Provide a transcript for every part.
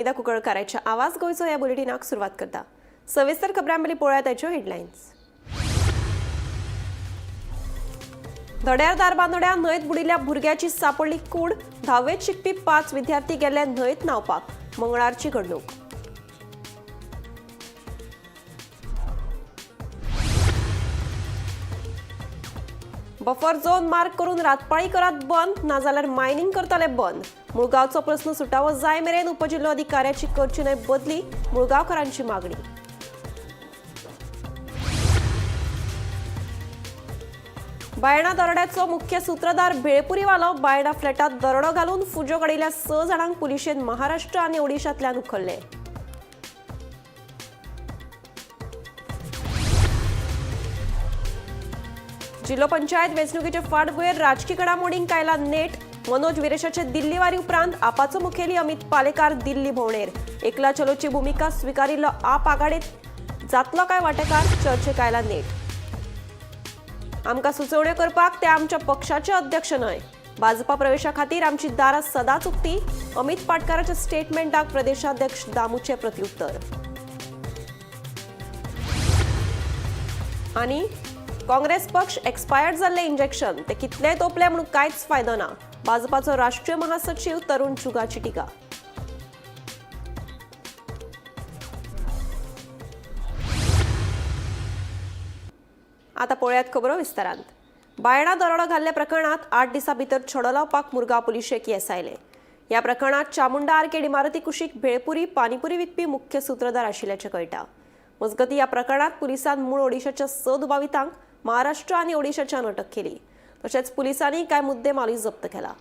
निदा कुंकळकाराच्या आवाज गोंयचो ह्या बुलेटिनाक सुरवात करता। सविस्तर खबरांमेली पळोवया ताच्यो हेडलायन्स। धड्यार दारबांदोड्या न्हंयत बुडिल्ल्या भुरग्याची सापडली कूड। 10वेत शिकपी 5 विद्यार्थी गेले न्हंयत न्हावपाक। मंगळारची घडणूक। बफर झोन मार्क करून रातपाळी करात बंद, नाजाल्यार मायनिंग करतले बंद। मुळगावचो प्रश्न सुटावो जाय मेरेन उपजिल्लो अधिकाऱ्याची करची न्हय बदली, मुळगावकारांची मागणी। बायणा दरोड्याचो मुख्य सूत्रधार भेळपुरीवालो बायणा फ्लॅटात दरोडो घालून फुजो काडिल्ल्या 6 जाणांक पुलिशेन महाराष्ट्र आनी ओडिशांतल्यान उखल्ले। जिल्लो पंचायत वेंचणुकेचे फाटभुंयेर राजकी घडामोडींक कायला नेट। मनोज विरेशाचे दिल्ली वारी उपरांत आपाचो मुखेली अमित पालेकार दिल्ली भोंवडेर। एकला चलोची भूमिका स्विकारिल्लो आप आघाडीत जातलो काय वांटेकार, चर्चेक आयला नेट। आमकां सुचोवण्यो करपाक ते आमच्या पक्षाचे अध्यक्ष न्हय। भाजपा प्रवेशा खातीर आमची दारां सदांच उक्ती। अमित पाटकाराच्या स्टेटमेंटाक प्रदेशाध्यक्ष दामूचे प्रत्युत्तर। आनी काँग्रेस पक्ष एक्सपायर्ड जाल्ले इंजेक्शन ते कितलेय तोपले म्हणून कांयच फायदो ना। भाजपाचो राष्ट्रीय महासचिव तरुण चुगाची टिका। आता पळयात खबरो विस्तारांत। बायणा दरोडो घाल्ले प्रकरणात 8 दिसां भितर छडो लावपाक मुरगांव पुलिशेक येस आयले। ह्या प्रकरणात चामुंडा आर्केड इमारती कुशीक भेळपुरी पानीपुरी विकपी मुख्य सूत्रधार आशिल्ल्याचें कळटा। मजगतीं ह्या प्रकरणात पुलिसांन मूळ ओडिशाच्या 6 दुबावितांक महाराष्ट्र आणि ओडिशाच्यान अटक केली। तशेंच पुलिसांनी कांय मुद्देमालूय जप्त केला।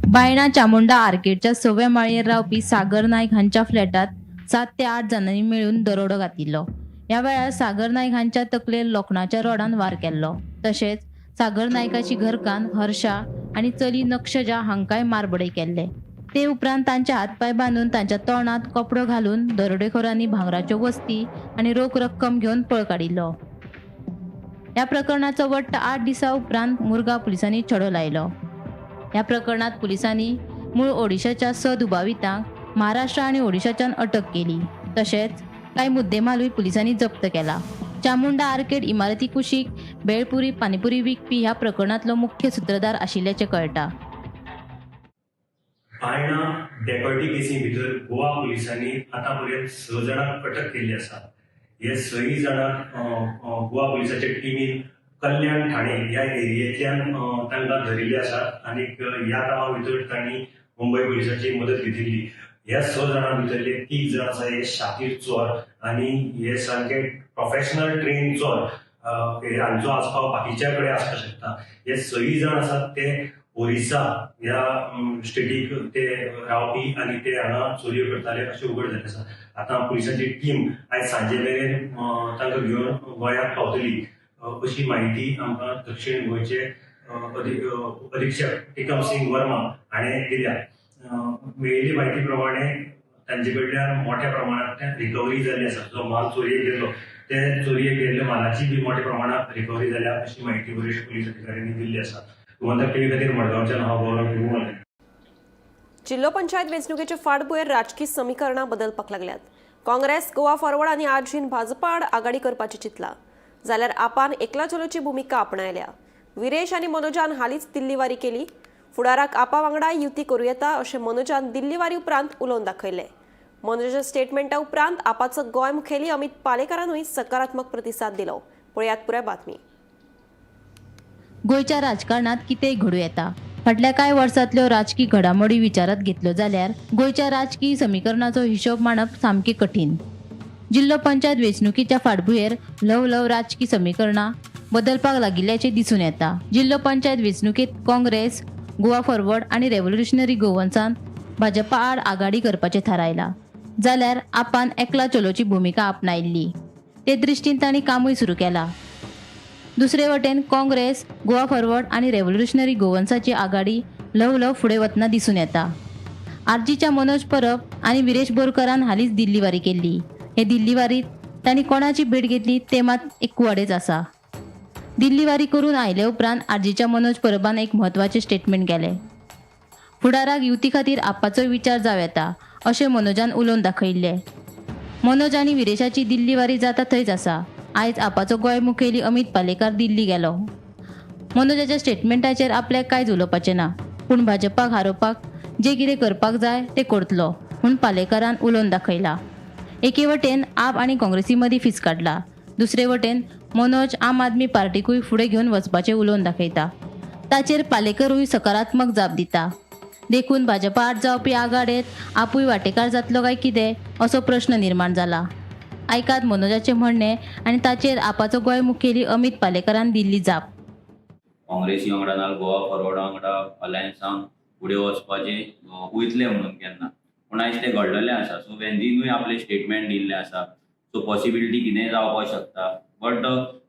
बायणा चामुंडा आर्केडच्या 6व्या माळयेर रावपी सागर नायक हांच्या फ्लॅटात 7 ते 8 जाणांनी मेळून दरोडो घातिल्लो। ह्या वेळार सागर नायक हांच्या तकलेर लोखणाच्या रॉडान वार केल्लो। तशेंच सागर नायकाची घरकान्न हर्षा आनी चली नक्षजा हांकांय मारबडय केल्ले। ते उपरांत तांचे हातपाय बांदून तांच्या तोंडात कपडो घालून दरोडेखोरांनी भांगराच्यो वस्ती आनी रोख रक्कम घेवन पळ काडिल्लो। ह्या प्रकरणाचो वट्ट 8 दिसां उपरांत मुरगांव पुलिसांनी छडो लायलो। ह्या प्रकरणात पुलिसांनी मूळ ओडिशाच्या 6 दुबावितांक महाराष्ट्र आनी ओडिशाच्यान अटक केली। तशेंच कांय मुद्देमालूय पुलिसांनी जप्त केला। चामुंडा आर्केड इमारती कुशीक भेळपुरी पानीपुरी विकपी ह्या प्रकरणातलो मुख्य सूत्रधार आशिल्ल्याचें कळटा। बायणा डेकॉयटी केसी भितर गोवा पुलिसांनी आतापर्यंत 6 जाणांक अटक केल्ली आसा। हे 6 जाणांक गोवा पुलिसाच्या टीमीन कल्याण ठाणे ह्या एरियेंतल्यान तांकां धरिल्ले आसात आनी ह्या कामा भितर तांणी मुंबय पुलिसाची मदत घेतिल्ली। ह्या 6 जाणां भितरले 3 जाण आसा हे शातीर चोर आनी हे सारके प्रोफेशनल ट्रेन चोर। हांचो आस्पाव बाकीच्या कडेन आसपाक शकता। हे 6 जाण आसात ते ओरिसा ह्या स्टेटीक ते रावपी आनी ते हांगा चोरयो करताले अशें उघड जाल्लें आसा। आतां पुलिसांची टीम आयज सांजे मेरेन तांकां घेवन गोंयांत पावतली अशी माहिती आमकां दक्षिण गोंयचे अधीक्षक टिकम सिंग वर्मा हाणें दिल्या। मेळिल्ली म्हायती प्रमाणे तांचे कडल्यान मोठ्या प्रमाणांत रिकवरी जाल्ली आसा। जो माल चोरयेक गेल्लो ते चोरयेक गेल्ले मालाची बी मोठ्या प्रमाणात रिकवरी जाल्या अशी माहिती वरिश्ठ पुलीस अधिकाऱ्यांनी दिल्ली आसा। गोमंतक टीव्ही खातीर मडगांवच्यान हांव गौरव पिंगुवाले। जिल्लो पंचायत वेंचणुकेचे फाटभुंयेर राजकी समीकरणां बदलपाक लागल्यात। काँग्रेस गोवा फॉरवर्ड आनी आरजीन भाजपा आड आघाडी करपाची चिंतला, जाल्यार आपान एकला चलोची भूमिका आपणायल्या। विरेश आनी मनोजान हालींच दिल्ली वारी केली। फुडाराक आपा वांगडा युती करूं येता अशें मनोजान दिल्ली वारी उपरांत उलोवन दाखयलें। मनोजाच्या स्टेटमेंटा उपरांत आपाचो गोंय मुखेली अमित पालेकारानूय सकारात्मक प्रतिसाद दिलो। पळयात पुराय बातमी। गोंयच्या राजकारणात कितेंय घडूं येता। फाटल्या कांय वर्सांतल्यो राजकी घडामोडी विचारात घेतल्यो जाल्यार गोंयच्या राजकीय समीकरणाचो हिशोब मांडप सामकें कठीण। जिल्लो पंचायत वेंचणुकीच्या फाटभुंयेर ल्हव राजकी समीकरणां बदलपाक लागिल्ल्याचें दिसून येता। जिल्लो पंचायत वेंचणुकेत काँग्रेस, गोवा फॉरवर्ड आनी रेव्होल्युशनरी गोवन्सान भाजपा आड आघाडी करपाचें थारायलां, जाल्यार आपान एकला चलोची भूमिका आपणायिल्ली। ते दृश्टीन तांणी कामूय सुरू केलां। दुसरे वटेन काँग्रेस, गोवा फॉरवर्ड आनी रेव्होल्युशनरी गोवन्साची आघाडी ल्हव फुडें वतना दिसून येता। आरजीच्या मनोज परब आनी विरेश बोरकारान हालींच दिल्ली वारी केल्ली। हे दिल्ली वारीत तांणी कोणाची भेट घेतली ते मात एक कुवाडेच आसा। दिल्ली वारी करून आयले उपरांत आरजीच्या मनोज परबान एक म्हत्वाचे स्टेटमेंट केले। फुडाराक युती खातीर आपाचो विचार जाव येता अशें मनोजान उलोवन दाखयल्लें. मनोज आनी विरेशाची दिल्ली वारी जाता थंयच आसा. आयज आपाचो गोंय मुखेली अमित पालेकार दिल्ली गेलो. मनोजाच्या स्टेटमेंटाचेर आपल्याक कांयच उलोवपाचें ना, पूण भाजपाक हारोवपाक जे कितें करपाक जाय तें करतलो म्हूण पालेकारान उलोवन दाखयला. एके वटेन आप आनी काँग्रेसी मदीं फिसकाडला, दुसरे वटेन मनोज आम आदमी पार्टीकूय फुडें घेवन वचपाचें उलोवन दाखयता. ताचेर पालेकरूय सकारात्मक जाप दिता. देखून भाजपा आड जावपी आघाडेंत आपूय वांटेकार जातलो काय कितें असो प्रश्न निर्माण जाला. आयकात मनोजाचें म्हणणें आनी ताचेर आपाचो गोंय मुखेली अमित पालेकारान दिल्ली जाप. काँग्रेसी वांगडा नाल्यार गोवा फॉरवर्ड वांगडा अलायन्सान फुडें वचपाचें वयतले म्हणून केन्ना, पूण आयज तें घडलेलें आसा. सो वेंजीनूय आपलें स्टेटमेंट दिल्लें आसा. सो पॉसिबिलिटी कितेंय जावपाक शकता, बट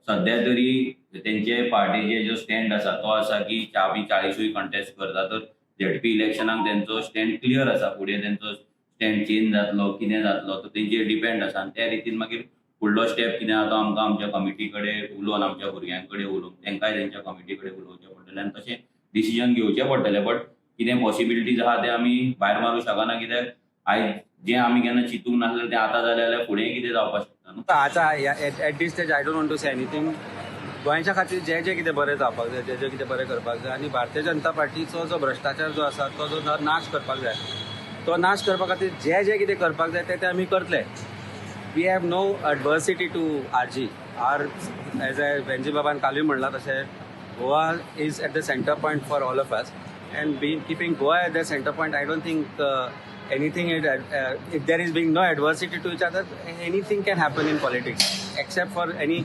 सद्या तरी तेंचे पार्टीचे जो स्टँड आसा तो आसा की 40 कंटेस्ट करता. तर झेडपी इलेक्शनाक तेंचो स्टँड क्लियर आसा. फुडें तेंचो स्टँड चेंज जातलो कितें जातलो तो तेंचेर डिपेंड आसा. आनी त्या रितीन मागीर फुडलो स्टेप कितें आसा तो आमकां आमच्या कमिटी कडेन उलोवन, आमच्या भुरग्यां कडेन उलोवन, तेंकाय तेंच्या कमिटी कडेन उलोवचें पडटलें आनी तशें डिसिजन घेवचें पडटलें. बट कितें पॉसिबिलिटीज आहा ते आमी भायर मारूं शकना, कित्याक आयज जें आमी केन्ना चिंतूंक नासलें तें आतां जालें जाल्यार फुडें कितें जावपाक शकता न्हू. आतां at this stage I don't want to say anything. गोंयच्या खातीर जें कितें बरें जावपाक जाय, जें कितें बरें करपाक जाय, आनी भारतीय जनता पार्टीचो जो भ्रश्टाचार जो आसा तो जो नाश करपाक जाय, तो नाश करपा खातीर जें कितें करपाक जाय तें आमी करतले. We have no adversity to argue. As a Venzy बाबान कालूय म्हणलां तशें, Goa is at the centre point for all of us, and keeping Goa at the center point, I don't think anything if there is being no adversity to each other, anything can happen in politics, except for any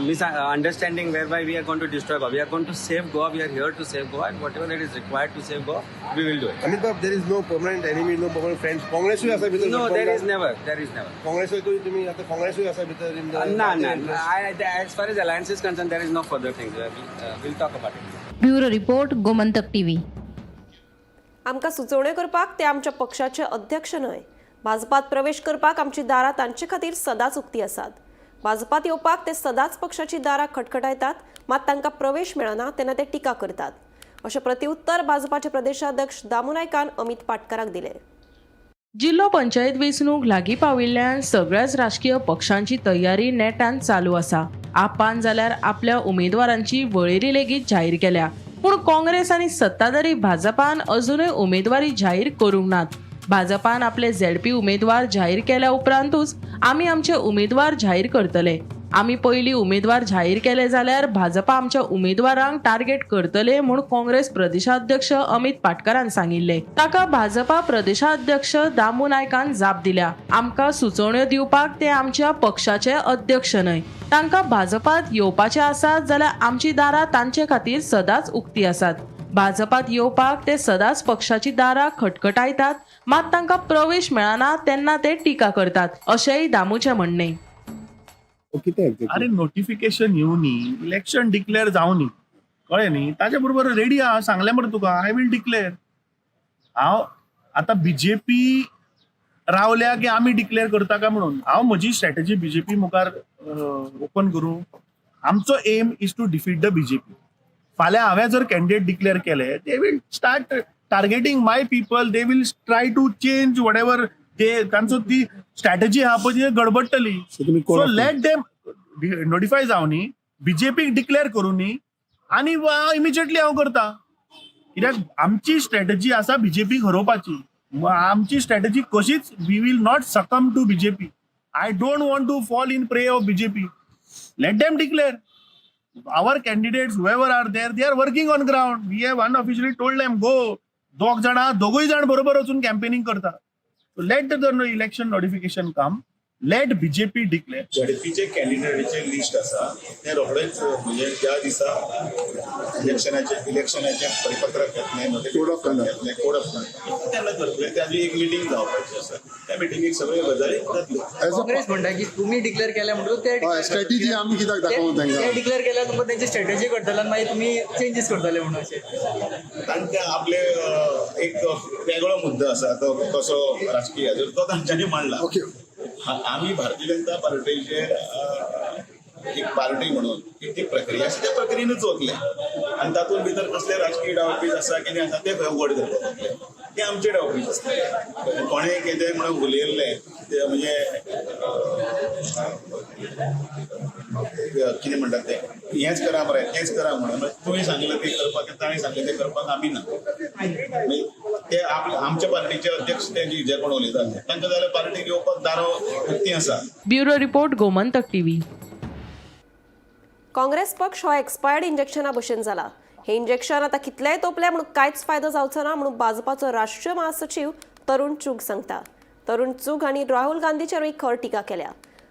misunderstanding whereby we are going to destroy Goa. We are going to save Goa. We are here to save Goa, and whatever that is required to save Goa, we will do it. Amitabh, there is no permanent enemy, no permanent friends. Congress will asa bhitar. No, there is never. Congress will tumi ata Congress will asa bhitar in the. No. As far as alliance is concerned, there is no further things. We'll talk about it. Bureau report, Gomantak TV. आमकां सुचोवण्यो करपाक ते आमच्या पक्षाचे अध्यक्ष न्हय. भाजपात प्रवेश करपाक आमची दारां तांचे खातीर सदांच उक्ती आसात. भाजपात येवपाक ते सदांच पक्षाची दारां खटखटायतात, मात तांकां प्रवेश मेळना तेन्ना ते टिका करतात. अशें प्रत्युत्तर भाजपाचे प्रदेशाध्यक्ष दामू नायकान अमित पाटकाराक दिलें. जिल्लो पंचायत वेंचणूक लागीं पाविल्ल्यान सगळ्याच राजकीय पक्षांची तयारी नेटान चालू आसा. आपान जाल्यार आपल्या उमेदवारांची वळेरी लेगीत जाहीर केल्या, पूण काँग्रेस आनी सत्ताधारी भाजपान अजूनय उमेदवारी जाहीर करूंक नात. भाजपान आपले झेडपी उमेदवार जाहीर केल्या उपरांतूच आमी आमचे उमेदवार जाहीर करतले. आमी पयलीं उमेदवार जाहीर केले जाल्यार भाजपा आमच्या उमेदवारांक टार्गेट करतले म्हूण काँग्रेस प्रदेशाध्यक्ष अमित पाटकारान सांगिल्ले. ताका भाजपा प्रदेशाध्यक्ष दामू नायकान जाप दिल्या. आमकां सुचोवण्यो दिवपाक ते आमच्या पक्षाचे अध्यक्ष न्हय. तांकां भाजपात येवपाचे आसात जाल्यार आमची दारां तांचे खातीर सदांच उक्ती आसात. भाजपात येवपाक ते सदांच पक्षाची दारां खटखटायतात, मात तांकां प्रवेश मेळना तेन्ना ते टिका करतात, अशेंय दामूचें म्हणणें. अरे नोटिफिकेशन येऊ नी, इलेक्शन डिक्लेअर जाऊ नी, कळ्ळें न्ही. ताच्या बरोबर रेडी आहा, सांगलें मरे तुका, आय विल डिक्लेअर. हांव आतां बीजेपी रावल्या की आमी डिक्लेअर करता काय म्हणून. हांव म्हजी स्ट्रॅटेजी बीजेपी मुखार ओपन करूं. आमचो aim is to defeat the BJP. फाल्यां हांवें जर कॅन्डिडेट डिक्लेअर केले, they will start targeting my people, they will try to change whatever तांचो ती स्ट्रॅटेजी आहा पळय ती गडबडटली. सो लेट देम नोटिफाय जावं न्ही, बीजेपीक डिक्लेअर करूं न्ही, आनी इमिजिएटली हांव करता. कित्याक आमची स्ट्रॅटेजी आसा बीजेपीक हरोवपाची. आमची स्ट्रॅटेजी कशीच, we will not succumb to BJP. I don't want to fall in prey of BJP. Let them declare. Our candidates, whoever are there, they are working on ground. We have unofficially told them, go. दोघूय जाण बरोबर वचून campaigning करता. So let the election notification come. Let BJP declare. झेडपीचे कॅन्डिडेटचे list आसा ते रोखडेच म्हणजे ज्या दिसा इलेक्शनाचे परिपत्रक येतलें, कोड ऑफ कंडक्ट तेन्ना करतले. त्याची एक मिटींग जावपाची आसा. त्या मिटींगेक सगळे गजाली जातल्यो. काँग्रेस म्हणटा की तुम्ही डिक्लेअर केल्या म्हणून ते स्ट्रॅटेजी आमी कित्याक दाखोवं तांकां. ते डिक्लेअर केल्यार तुमकां तेंची स्ट्रॅटेजी करतले आनी मागीर तुमी चेंजीस करतले म्हणून अशें. तांकां आपले एक वेगळो मुद्दो आसा तो कसो राजकीय तो तांच्यांनी मांडला. आम्ही भारतीय जनता पार्टीचे एक पार्टी म्हणून ती प्रक्रिया आसा त्या प्रक्रियेनूच वतले, आनी तातूंत भितर कसले राजकीय डावपेच आसा कितें आसा ते खंय उघड करपाक वतले. ते आमचेडे ऑफिस आसतलें. कोणें कितें म्हणून उलयल्लें ते म्हणजे कितें म्हणटात ते हेंच करा मरे तेंच करा म्हणून तुवें सांगलें तें करपाक ताणें सांगलें तें करपाक आमी ना. ते आमच्या पार्टीचे अध्यक्ष ते जे कोण उलयतात तांकां जाल्यार पार्टीक येवपाक दारो उक्ती आसा. Bureau report Gomantak TV. Congress पक्ष हो एक्सपायर्ड इंजेक्शना भशेन जाला. हे इंजेक्शन आता कितलेंय तोपले म्हणून कांयच फायदो जावचो ना म्हणून भाजपाचो राष्ट्रीय महासचिव तरुण चूग सांगता. तरुण चूग हांणी राहुल गांधीचेरूय खर टिका केल्या.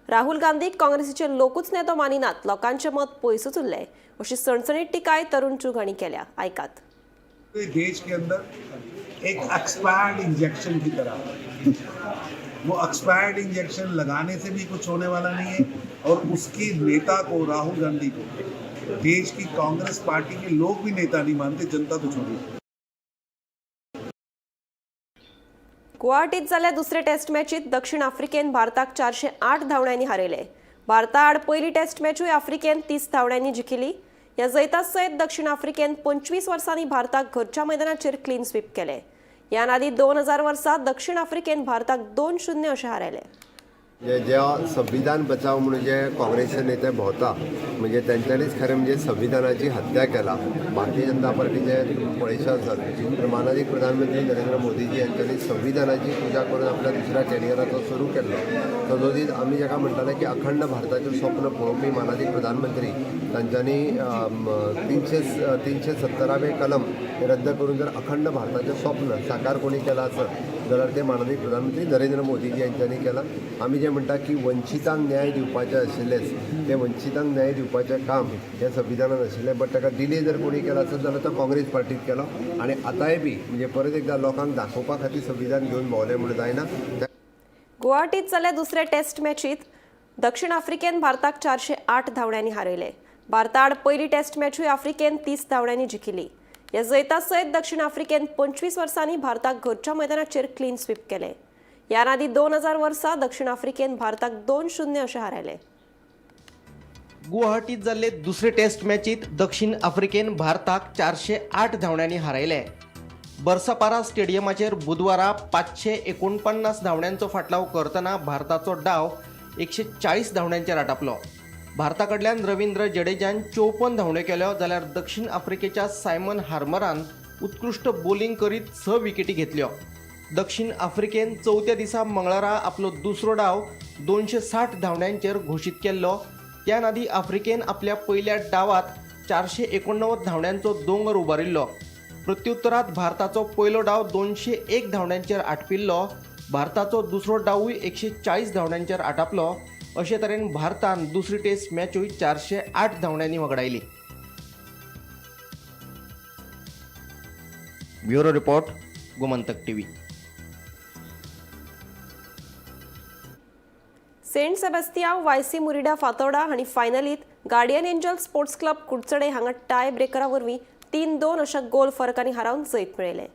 राहुल गांधीक काँग्रेसीचे लोकूच नेतो मानिनात, लोकांचे मत पयसूच उरले अशी सणसणीत टिकाय तरुण चूग हांणी केल्या. आयकात. देश के अंदर एक एक्सपायर्ड इंजेक्शन की तरह, वो एक्सपायर्ड इंजेक्शन लगाने से भी कुछ होने वाला नहीं है और उसकी नेता को, राहुल गांधी को, देश की कांग्रेस पार्टी के लोग भी नेता नहीं मानते, जनता तो छोड़ी. गुवाहाटीत जाल्ल्या दुसरे टेस्ट मॅचीत दक्षिण आफ्रिकेन भारताक 408 धांवड्यांनी हारयले. भारता आड पयली टेस्ट मॅचूय आफ्रिकेन 30 धांवड्यांनी जिखिली. ह्या जैता सयत दक्षिण आफ्रिकेन 25 वर्सांनी भारताक घरच्या मैदानाचेर क्लीन स्वीप केले. ह्या आदी 2000 वर्सा दक्षिण आफ्रिकेन भारताक 2-0 अशें हारयले. जे संविधान बचाव म्हणून जे काँग्रेसचे नेते भोंवता म्हणजे तेंच्यांनीच खरें म्हणजे संविधानाची हत्या केला. भारतीय जनता पार्टीचे पळयशे आसात तर माननीय प्रधानमंत्री नरेंद्र मोदीजी यांच्यांनी संविधानाची पुजा करून आपल्या दुसऱ्या कॅरियराचो सुरू केल्लो. तदोदीत आमी जेका म्हणटाले की अखंड भारताचें स्वप्न पळोवपी माननीय प्रधानमंत्री तांच्यांनी 370वें कलम रद्द करून जर अखंड भारताचें स्वप्न साकार कोणी केला आसत जाल्यार ते माननीय प्रधानमंत्री नरेंद्र मोदीजी यांच्यांनी केलां. आमी जे म्हणटा की वंचितांक न्याय दिवपाचें आशिल्लेच, ते वंचितांक न्याय दिवपाचें काम हे संविधानान आशिल्लें, बट ताका डिले जर कोणी केला आसत जाल्यार तो काँग्रेस पार्टीत केलो. आनी आतांय बी म्हणजे परत एकदां लोकांक दाखोवपा खातीर संविधान घेवन भोंवलें म्हणून जायना. गुवाहाटीत जाल्ल्या दुसऱ्या टेस्ट मॅचीत दक्षिण आफ्रिकेन भारताक 408 धांवड्यांनी हारयले. भारता आड पयली टेस्ट मॅचूय आफ्रिकेन 30 धांवड्यांनी जिखिली. ह्या जैता सयत दक्षिण आफ्रिकेन 25 वर्सांनी भारताक घरच्या मैदानाचेर क्लीन स्वीप केले. ह्या आदी 2000 वर्सा दक्षिण आफ्रिकेन भारताक 2-0 अशें हारयले. गुवाहाटीत जाल्ले दुसरे टेस्ट मॅचीत दक्षिण आफ्रिकेन भारताक 408 धांवड्यांनी हारयले. बर्सापारा स्टेडियमाचेर बुधवारा 549 धांवड्यांचो फाटलाव करतना भारताचो डाव 140 धांवड्यांचेर आटापलो. भारता कडल्यान रवींद्र जडेजान 54 धांवड्यो केल्यो जाल्यार दक्षिण आफ्रिकेच्या सायमन हार्मरान उत्कृश्ट बॉलिंग करीत 6 विकेटी घेतल्यो. दक्षिण आफ्रिकेन चवथ्या दिसा मंगळारा आपलो दुसरो डाव 260 धांवड्यांचेर घोशीत केल्लो. त्या आदी आफ्रिकेन आपल्या पयल्या डावात 489 धांवड्यांचो दोंगर उबारिल्लो. प्रत्युत्तरात भारताचो पयलो डाव 201 धांवड्यांचेर आटपिल्लो. भारताचो दुसरो डावूय 140 धांवड्यांचेर आटापलो. अशे तरेन भारतान दुसरी टेस्ट मॅचूय 408 धांवड्यांनी वगडायली. Bureau report Gomantak TV. Saint Sebastiao YC Murida Fatorda हांणी फायनलीत guardian angel sports club Kudchade हांगा टाय ब्रेकरा वरवीं 3-2 अशा गोल फरकांनी हारावन जैत मेळयले.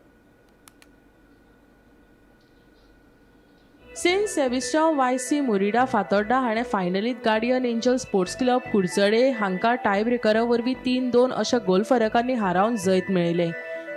सेंट सेबॅस्टियाव वायसी मुरिडा फातोर्डा हाणें फायनलीत guardian angel sports club Kudchade हांकां टाय ब्रेकरा वरवीं 3-2 अशा गोल फरकांनी हारावन जैत मेळयले.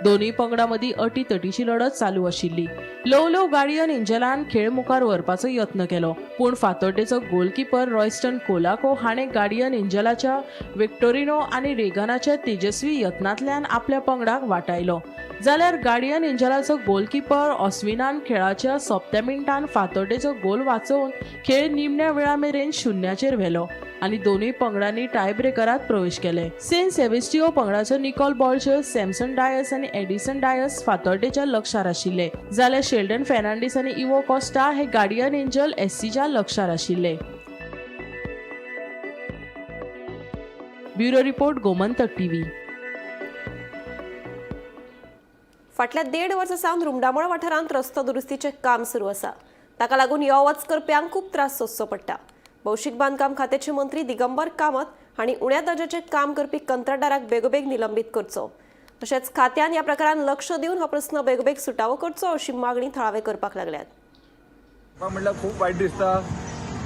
दोन्ही पंगडां मदीं अटीतटीची लढत चालू आशिल्ली. ल्हव ल्हव गार्डियन एंजलान खेळ मुखार व्हरपाचो यत्न केलो, पूण फातोर्डेचो गोलकीपर रॉयस्टन कोलाको हाणें गार्डियन एंजलाच्या विक्टोरिनो आनी रेगनाच्या तेजस्वी यत्नांतल्यान आपल्या पंगडाक वाटायलो. जाल्यार गार्डियन एंजलाचो गोलकीपर ऑस्विनान खेळाच्या 7व्या मिनटान फातोर्डेचो गोल वाचोवन खेळ निमण्या वेळा मेरेन 0-चेर व्हेलो आनी दोन्ही पंगडांनी टाय ब्रेकरात प्रवेश केले. सेंट सेबॅस्टियो पंगडाचो निकोल बॉल्चर, सॅमसन डायस आनी एडिसन डायस फातोर्डेच्या लक्षार आशिल्ले, जाल्यार शेल्डन फेर्नांडीस आनी इवो कॉस्टा हे गार्डियन एंजल SCच्या लक्षार आशिल्ले. Bureau report Gomantak TV. फाटल्या 1.5 वर्सां सावन रुमडामोळ वाठारांत रस्तो दुरुस्तीचें काम सुरू आसा. ताका लागून यो वच करप्यांक खूब त्रास सोंसचो पडटा. भौशीक बांदकाम खात्याचे मंत्री दिगंबर कामत हांणी उण्या दर्जाचें काम करपी कंत्राटदाराक बेगोबेग निलंबीत करचो. तशेंच खात्यान ह्या प्रकारान लक्ष दिवन हो प्रस्न बेगोबेग सुटावो करचो अशी मागणी थळावे करपाक लागल्यात. म्हणल्यार खूब वायट दिसता.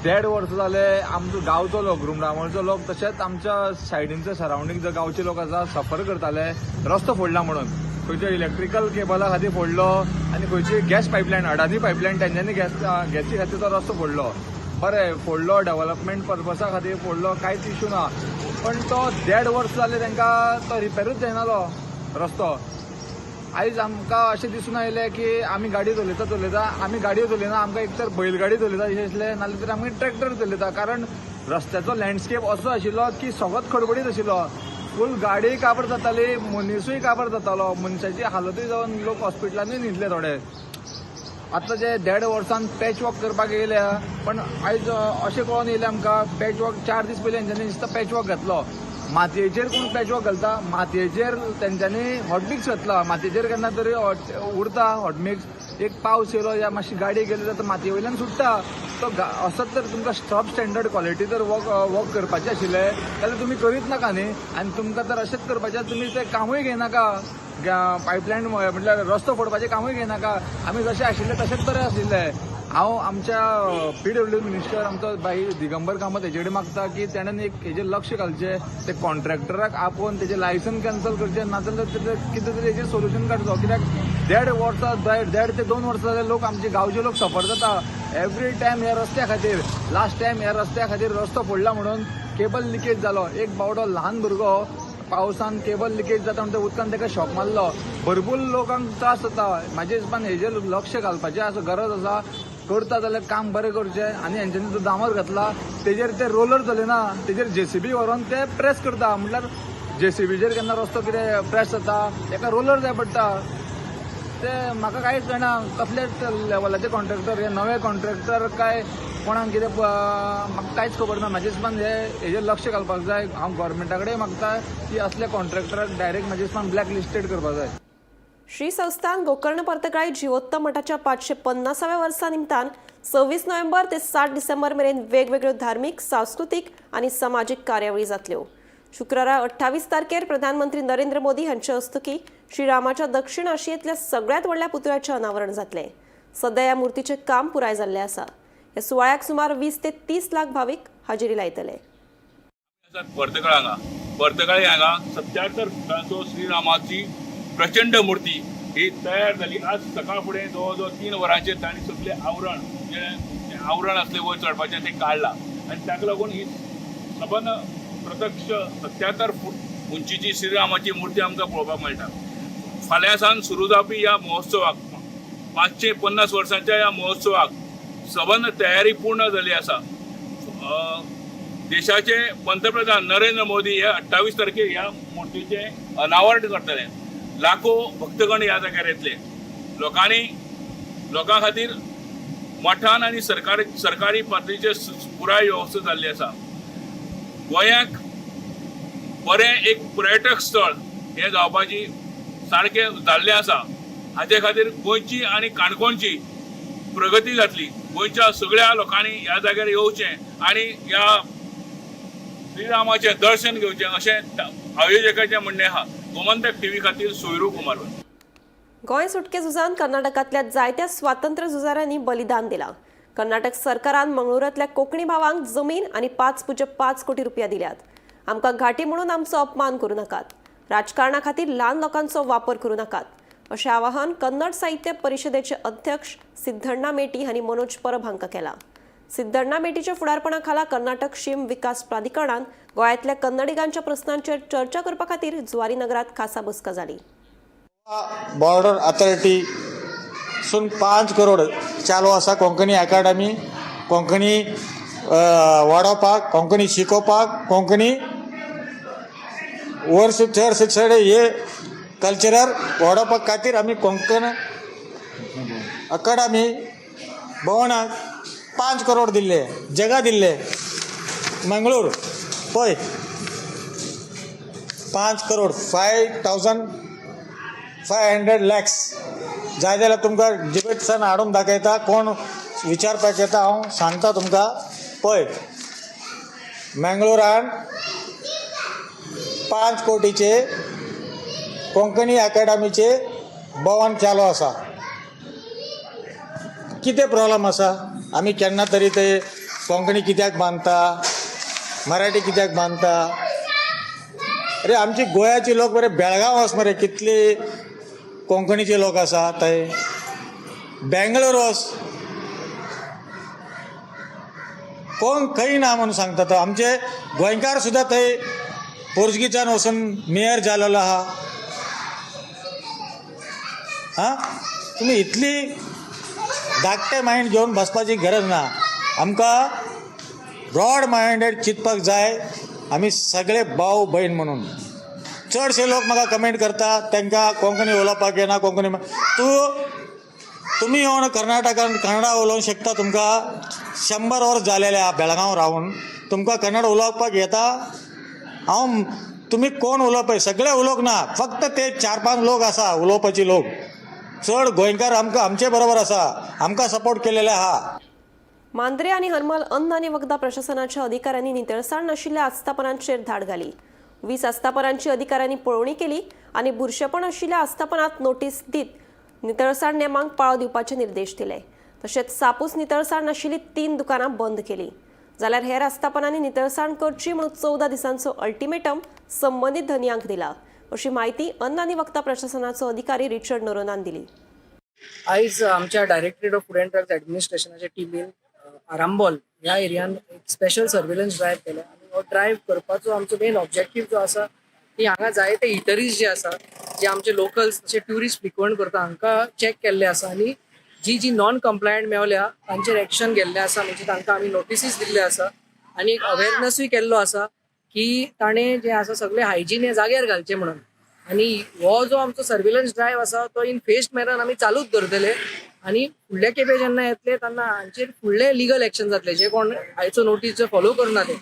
1.5 वर्सां जाले आमचो गांवचो लोक, रुमडामोळचो लोक, तशेंच आमच्या सायडींचे सरावंडींग जे गांवचे लोक आसा सफर करताले रस्तो फोडला म्हणून. खंयच्या इलेक्ट्रिकल केबला खातीर फोडलो आनी खंयची गॅस पायपलायन अडानी पायपलायन तेंच्यांनी गॅसी खातीर तो रस्तो फोडलो. बरें फोडलो, डेव्हलपमेंट पर्पसा खातीर फोडलो, कांयच इश्यू ना. पण तो 1.5 वर्स जाले तांकां तो रिपेरूच जायनालो रस्तो. आयज आमकां अशें दिसून आयलें की आमी गाडी चलयता आमी गाडयो चलयना, आमकां एक तर बैलगाडी चलयता अशें दिसलें, नाजाल्यार तर आमी ट्रॅक्टर चलयता. कारण रस्त्याचो लँडस्केप असो आशिल्लो की सगळोच खडबडीत आशिल्लो. फूल गाडीय काबार जाताली, मनीसूय काबार जातालो, मनशाची हालतूय जावन लोक हॉस्पिटलांनी न्हिदले थोडे. आतां जे 1.5 वर्सान पॅच वॉक करपाक येयल्या, पण आयज अशें कळोन येयलें आमकां पॅच वॉक 4 दीस पयलीं तेंच्यांनी दिसता पॅच वॉक घातलो. मातयेचेर कोण पॅच वॉक घालता? मातयेचेर तेंच्यांनी हॉटमिक्स घातला. मातयेचेर केन्ना तरी उरता हॉटमिक्स. एक पावस येयलो या मातशी गाडी गेली जाल्यार मातये वयल्यान सुट्टा. तो असोच तर तुमकां सब स्टँडर्ड क्वॉलिटी जर वॉक करपाचें आशिल्लें जाल्यार तुमी करीत नाका न्ही. आनी तुमकां तर अशेंच करपाचें तुमी तें कामूय घेयनाका. पायपलायन म्हटल्यार रस्तो फोडपाचें कामूय घेयनाका. आमी जशें आशिल्ले तशेंच बरें आशिल्ले. हांव आमच्या PWD मिनिस्टर आमचो भाई दिगंबर कामत हेजे कडेन मागता की तेणेन एक हेजेर लक्ष घालचें. ते कॉन्ट्रॅक्टराक आपोवन तेजें लायसन कॅन्सल करचें, नाजाल्यार कितें तरी हेजेर सोल्युशन काडचो. कित्याक 1.5 ते 2 वर्सां जाले लोक आमचे गांवचे लोक सफर जाता एवरी टायम ह्या रस्त्या खातीर. लास्ट टायम ह्या रस्त्या खातीर रस्तो फोडला म्हणून केबल लिकेज जालो. एक बावडो ल्हान भुरगो पावसान केबल लिकेज जाता म्हणटा उदकान ताका शॉक मारलो. भरपूर लोकांक त्रास जाता. म्हाज्या हिसपान हेजेर लक्ष घालपाचें गरज आसा. करता जाल्यार काम बरें करचें. आनी हेंच्यांनी जो दामोर घातला तेजेर ते रोलर चलयना, तेजेर JCB व्हरोन ते प्रेस करता. म्हटल्यार JCBचेर केन्ना रस्तो कितें प्रेस जाता तेका रोलर जाय पडटा. ते म्हाका कांयच कळना कसले लेवलाचे कॉन्ट्रॅक्टर हे नवे कॉन्ट्रॅक्टर काय कोणाक कितें म्हाका कांयच खबर ना. म्हाज्या हिसपान हेजेर लक्ष घालपाक जाय. हांव गव्हर्मेंटा कडेन मागता की असल्या कॉन्ट्रॅक्टराक डायरेक्ट म्हाज्या हिसपान ब्लॅक लिस्टेड करपाक जाय. श्री संस्थान गोकर्ण पर्तकाळी जिवोत्तम मठाच्या 550व्या वर्सा निमतान 26 नोव्हेंबर ते 7 डिसेंबर मेरेन वेगवेगळ्यो धार्मीक, सांस्कृतीक आणि सामाजीक कार्यावळी जातल्यो. शुक्रारा 28 तारखेर प्रधानमंत्री नरेंद्र मोदी हांचे हस्तुकी श्रीरामाच्या दक्षिण आशियेंतल्या सगळ्यात व्हडल्या पुतळ्याचें अनावरण जातलें. सध्या ह्या मुर्तीचें काम पुराय जाल्लें आसा. ह्या सुवाळ्याक सुमार 20 ते 30 लाख भाविक हाजेरी लायतले. पर्तकाळी हांगा 77 फुटांचो श्रीरामाची प्रचंड मूर्ती ही तयार जाली. आज सकाळ फुडें जवळ 3 वरांचेर तांणी सगळें आवरण जें आवरण आसलें वयर चडपाचें तें काडलां. आनी ताका लागून ही सबन प्रत्यक्ष 77 फूट उंचीची श्रीरामाची मूर्ती आमकां पळोवपाक मेळटा. फाल्यां सावन सुरू जावपी ह्या महोत्सवाक 550 वर्सांच्या ह्या महोत्सवाक सबन तयारी पूर्ण जाली आसा. देशाचे पंतप्रधान नरेंद्र मोदी हे 28 तारखेर ह्या मूर्तीचें अनावरण करतले. लाखो भक्तगण ह्या जाग्यार येतले. लोकां खातीर मठान आनी सरकारी पातळीचेर पुराय वेवस्था जाल्ली आसा. गोंयाक बरें एक पर्यटक स्थळ हें जावपाची सारकें जाल्लें आसा. हाचे खातीर गोंयची आनी काणकोणची प्रगती जातली. गोंयच्या सगळ्या लोकांनी ह्या जाग्यार येवचें आनी ह्या श्रीरामाचें दर्शन घेवचें अशें आयोजकाचें म्हणणें आहा. गोमंतक TV खातीर सोयरू कुमार. गोंय सुटके झुजान कर्नाटकांतल्या जायत्या स्वातंत्र्य झुजाऱ्यांनी बलिदान दिलां. कर्नाटक सरकारान मंगळुरांतल्या कोंकणी भावांक जमीन आनी 5.5 कोटी रुपया दिल्यात. आमकां घाटी म्हणून आमचो अपमान करूं नाकात. राजकारणा खातीर ल्हान लोकांचो वापर करूं नाकात अशें आवाहन कन्नड साहित्य परिशदेचे अध्यक्ष सिद्धण्णा मेटी हांणी मनोज परब हांकां केलां. सिद्धण्णा मेटीच्या फुडारपणा खाला कर्नाटक शीम विकास प्राधिकरणान गोंयांतल्या कन्नडिगांच्या प्रस्नांचेर चर्चा करपा खातीर जुवारी नगरात खासा बसका जाली. बॉर्डर अथॉरिटी सून 5 करोड चालू आसा. कोंकणी अकाडमी, कोंकणी वाडोवपाक, कोंकणी शिकोवपाक, कोंकणी वर्स चड हे कल्चरल वाडोवपाक खातीर आमी कोंकण अकाडमी भवनाक 5 करोड दिल्ले. जगा दिल्ले. मंगळूर पळय 5 करोड 5,500 lakhs जाय जाल्यार तुमकां डिबेट्सान हाडून दाखयता. कोण विचारपाक येता हांव सांगता तुमकां. पळय मंगळुरान 5 कोटीचे कोंकणी अकाडमीचे भवन चालू आसा. कितें प्रॉब्लम आसा? आमी केन्ना तरी ते कोंकणी कित्याक बांदता, मराठी कित्याक बांदता? अरे आमची गोंयाची लोक बरे बेळगांव वच मरे. कितली कोंकणीचे लोक आसा थंय, बेंगलोर वच, कोण खंय ना म्हणून सांगता. तो आमचे गोंयकार सुद्दां थंय पोर्चुगीजान वचून मेयर जालेलो आहा. हां, तुमी इतली धाकटे मायंड घेवन बसपाची गरज ना. आमकां ब्रॉड मायंडेड चिंतपाक जाय. आमी सगळे भाव भयण म्हणून. चडशे लोक म्हाका कमेंट करता तांकां कोंकणी उलोवपाक येना, कोंकणी तुमी येवन कर्नाटकान कन्नडा उलोवंक शकता. तुमकां 100 वर्स जालेले आहा बेळगांव रावून, तुमकां कन्नड उलोवपाक येता. तुमी कोण उलोवपी सगळे उलोवंक ना, फक्त ते 4-5 लोक आसा उलोवपाचे लोक. चड गोंयकार आमचे बरोबर आसा, आमकां सपोर्ट केलेले आहा. मांद्रे आणि हरमल अन्न आणि वखदा प्रशासनाच्या अधिकाऱ्यांनी नितळसाण नाशिल्ल्या आस्थापनांचेर धाड घाली. 20 आस्थापनांची अधिकाऱ्यांनी पळोवणी केली आणि बुरशेपण आशिल्ल्या आस्थापनांत नोटीस दीत नितळसाण नेमांक पाळो दिवपाचे निर्देश दिले. तशेंच सापूस नितळसाण नाशिल्ली 3 दुकानां बंद केली. जाल्यार हेर आस्थापनांनी नितळसाण करची म्हणून 14 दिसांचो अल्टिमेटम संबंधीत धनियांक दिला, अशी माहिती अन्न आणि वखदा प्रशासनाचो अधिकारी रिचर्ड नोरोनान दिली. आयज आमच्या directorate of food and drugs ॲडमिनिस्ट्रेशनाच्या टीमीन आरांबोल ह्या एरियान एक स्पेशल सर्वेलन्स ड्रायव्ह केल्या. आनी हो ड्रायव्ह करपाचो आमचो मेन ऑब्जेक्टीव जो आसा की हांगा जायते इटरीज जे आसा जे आमचे लोकल्स जे ट्युरिस्ट फ्रिक्वंट करता हांकां चॅक केल्ले आसा आनी जी नॉन कंप्लायंट मेवल्या तांचेर एक्शन घेल्लें आसा. म्हणजे तांकां आमी नोटिसीस दिल्ले आसा आनी एक अवेरनसूय केल्लो आसा की ताणें जे आसा सगळे हायजीन हे जाग्यार घालचे म्हणून. आनी हो जो आमचो सर्वेलन्स ड्रायव्ह आसा तो इन फेस्ड मॅनर आमी चालूच दवरतले आनी फुडले खेपे जेन्ना येतले तेन्ना हांचेर फुडले लिगल एक्शन जातले. जे कोण हायचो नोटीस जे फॉलो करना ते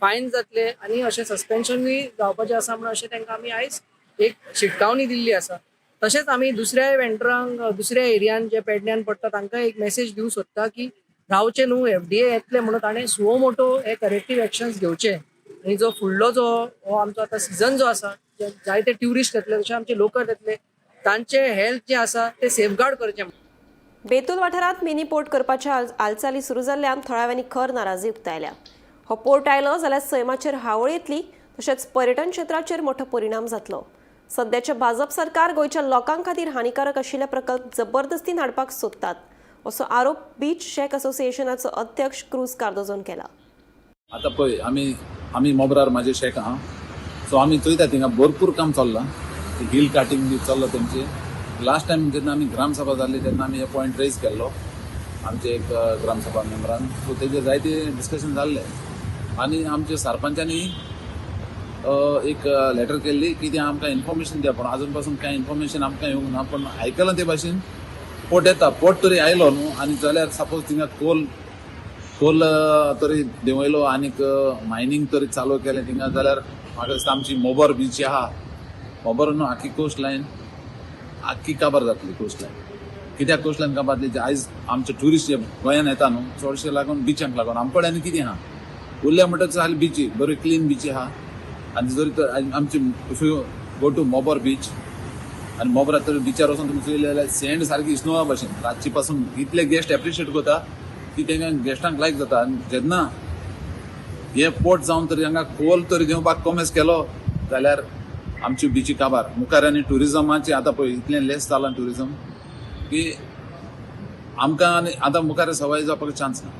फायन जातले आनी अशें सस्पेन्शनूय जावपाचें आसा म्हणून अशें तांकां आमी आयज एक शिटकावणी दिल्ली आसा. तशेंच आमी दुसऱ्या वेंडरांक दुसऱ्या एरियान जे पेडण्यान पडटा तांकां एक मेसेज दिवंक सोदता की रावचे न्हू, FDA येतले म्हणून ताणें सुओ मोटो हे करेक्टीव एक्शन्स घेवचे. आनी जो फुडलो जो हो आमचो आतां सिजन जो आसा जायते ट्युरिस्ट येतले तशें आमचे लोकल येतले तांचे हेल्थ जे आसा ते सेफगार्ड करचे. बेतूल वाठारांत मिनी पोर्ट करपाच्या हालचाली सुरू जाल्ल्यान थळाव्यांनी खर नाराजी उक्तायल्या. हो पोर्ट आयलो जाल्यार सैमाचेर हावळ येतली, तशेंच पर्यटन क्षेत्राचेर मोठो परिणाम जातलो. सध्याचे भाजप सरकार गोंयच्या लोकांक खातीर हानिकारक आशिल्ले प्रकल्प जबरदस्तीन हाडपाक सोदतात, असो आरोप बीच शेक असोसिएशनाचो अध्यक्ष क्रूज कार्दोजोन केला. आतां पळय आमी मोबरार म्हाजे शेक आहा, सो आमी चोयता थिंगा भरपूर काम चल्लां. हिल काटिंग बी चल्लां तेंचे. लास्ट टायम जेन्ना आमी ग्रामसभा जाल्ली तेन्ना आमी हे पॉयंट रेज केल्लो आमचे एक ग्रामसभा मेंबरान. सो तेजेर जायते डिस्कशन जाल्ले आनी आमच्या सरपंचांनी एक लेटर केल्ली की ते आमकां इन्फॉर्मेशन दिया, पण अजून पासून कांय इन्फॉर्मेशन आमकां येवंक ना. पण आयकलां ते भाशेन पोर्ट येता, पोर्ट तरी आयलो न्हू आनी जाल्यार सपोज थिंगा कोल तरी देंवयलो आनीक मायनींग तरी चालू केलें थिंगा जाल्यार म्हाका दिसता आमची मोबर बीच आहा, मोबर न्हू आख्खी कोस्ट लायन आख्खी काबार जातली. कोस्ट लायन कित्याक कोस्ट लायन काबार जातली? आयज आमचे ट्युरिस्ट जे गोंयान येता न्हू चडशे लागून बिचांक लागून. आमकडे आनी कितें आहा उरल्या म्हणटच जाल्यार बिची बऱ्यो क्लीन बिची आहा. आनी जरी तर आमची गो टू मोबर बीच आनी मोबरा तर बिचार वचून तुमी चोयले जाल्यार सँड सारकी इस्नोवा भशेन रातची पासून इतले गेस्ट एप्रिशिएट करता की तांकां गेस्टांक लायक जाता. आनी जेन्ना हे पोर्ट जावन तरी हांगा कोल तरी देवपाक कॉमेस केलो जाल्यार आमची बिची काबार. मुखार आनी ट्युरिजमाचे आतां पळय इतलें लेस जालां ट्युरिजम की आमकां आनी आतां मुखार सवाय जावपाक चान्स ना.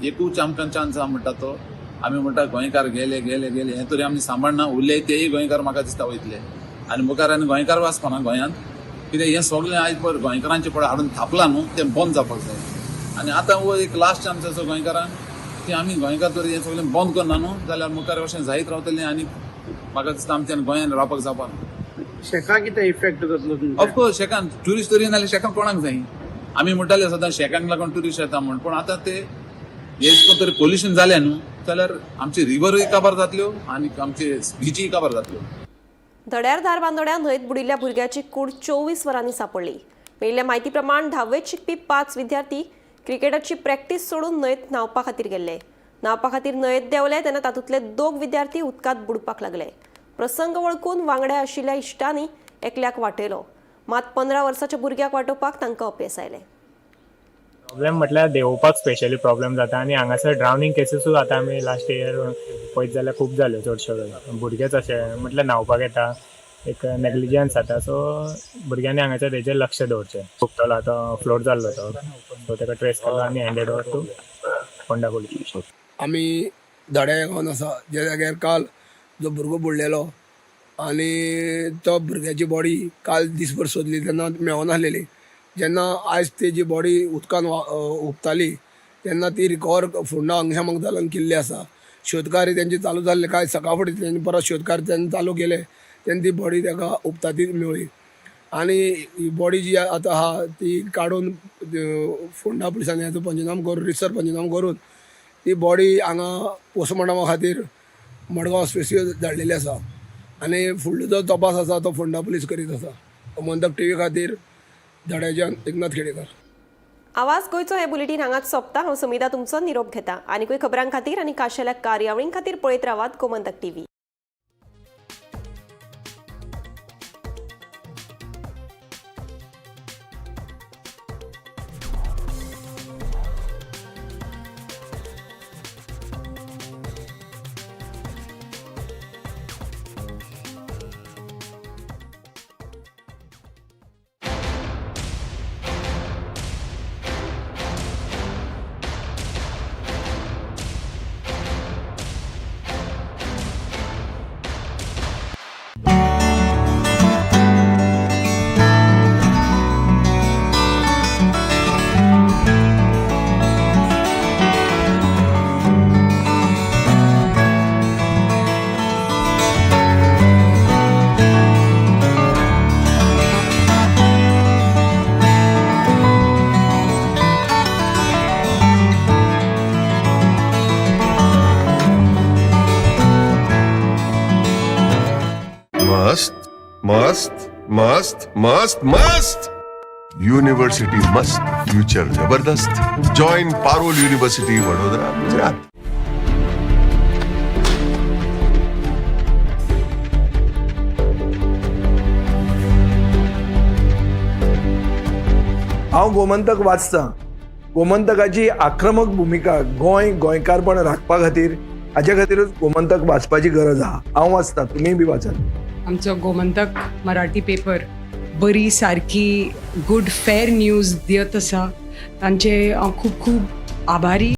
एकूच आमकां चान्स आहा म्हणटा तो आमी म्हणटा गोंयकार गेले हे तरी आमी सांबाळना. उरले तेय गोंयकार म्हाका दिसता वयतले आनी मुखार आनी गोंयकार वाचपाना गोंयांत. कित्याक हें सगळें आयज पळय गोंयकारांचे पळय हाडून थापलां न्हू तें बंद जावपाक जाय. आनी आतां हो एक लास्ट चान्स आसा गोंयकारांक की आमी गोंयकार तरी हें सगळें बंद करना न्हू जाल्यार मुखार अशें जायत रावतलें आनी म्हाका दिसता आमच्यान गोंयान रावपाक जावपाना. शेका कितें इफेक्ट जातलो? ऑफकोर्स शेकान ट्युरिस्ट तरी नाल्यार शेकान कोणाक जाय? आमी म्हणटाले सदां शेकांक लागून ट्युरिस्ट येता म्हण, पण आतां ते हेच तरी पोल्युशन जालें न्हू जाल्यार आमची रिवरूय काबार जातल्यो आनी आमचे बिचीय काबार जातल्यो. धड्यार धारबांदोड्या न्हंयत बुडिल्ल्या भुरग्याची कूड 24 वरांनी सापडली. मेळिल्ल्या म्हायती प्रमाण 10वेत शिकपी 5 विद्यार्थी क्रिकेटाची प्रॅक्टीस सोडून न्हंयत न्हावपा खातीर गेल्ले. न्हावपा खातीर न्हंयत देंवले तेन्ना तातूंतले 2 विद्यार्थी उदकांत बुडपाक लागले. प्रसंग वळखून वांगड्या आशिल्ल्या इश्टांनी एकल्याक वाटयलो, मात 15 वर्साच्या भुरग्याक वाटोवपाक तांकां अपेस आयले. प्रॉब्लेम म्हटल्यार देंवोवपाक स्पेशली प्रॉब्लेम जाता आनी हांगासर ड्रावनींग केसीसूय जाता. आमी लास्ट इयर पळयत जाल्यार खूब जाल्यो चडश्यो भुरगेच अशे म्हटल्यार न्हावपाक येता एक नेग्लिजन्स जाता. सो भुरग्यांनी हांगासर तेजेर लक्ष दवरचें. चुकतलो आतां फ्लोट जाल्लो तो, सो ताका ट्रेस केलो आनी handed over to Ponda police station. आमी धड्या गांवांत आसा, ज्या जाग्यार काल जो भुरगो बुडलेलो आनी तो भुरग्याची बॉडी काल दिसभर सोदली तेन्ना मेळनासलेली. जेन्ना आयज तेजी बॉडी उदकान उपताली तेन्ना ती रिकवर फोंडा अग्निशामक केल्ली आसा. शोधकार्य त्यांचे चालू जाल्ले. काय सकाळ फुडें तेंच्यांनी परत शोधकार्य तेन्ना चालू केले तेन्ना ती बॉडी ताका उपता ती मेळ्ळी. आनी ही बॉडी जी आतां आहा ती काडून फोंडा पुलिसांनी हाचो पंचनाम करून रिसर पंचनाम करून ती बॉडी हांगा पोस्टमॉर्टमा खातीर मडगांव हॉस्पिटल धाडलेली आसा. आनी फुडलो जो तपास आसा तो फोंडा पुलीस करीत आसा. गोमंतक टीव्ही खातीर धड्याच्यान एकनाथ खेडेकर. आवाज गोंयचो हे बुलेटीन हांगाच सोंपता. हांव समिता तुमचो निरोप घेता. आनीकूय खबरां खातीर आनी खाशेल्या कार्यावळीं खातीर पळयत रावात गोमंतक टीव्ही. मस्त मस्त मस्त मस्त मस्त. युनिव्हर्सिटी मस्त, फ्युचर जबरदस्त. Join Parul university Vadodara, Gujarat. हांव गोमंतक वाचतां. गोमंतकाची आक्रमक भुमिका गोंयकारपण राखपा खातीर हाच्या खातीरच गोमंतक वाचपाची गरज आहा. हांव वाचतां, तुमी बी वाचात. आमचो गोमंतक मराठी पेपर बरी सारकी गुड फेर न्यूज दियत आसा. तांचे हांव खूब खूब आभारी.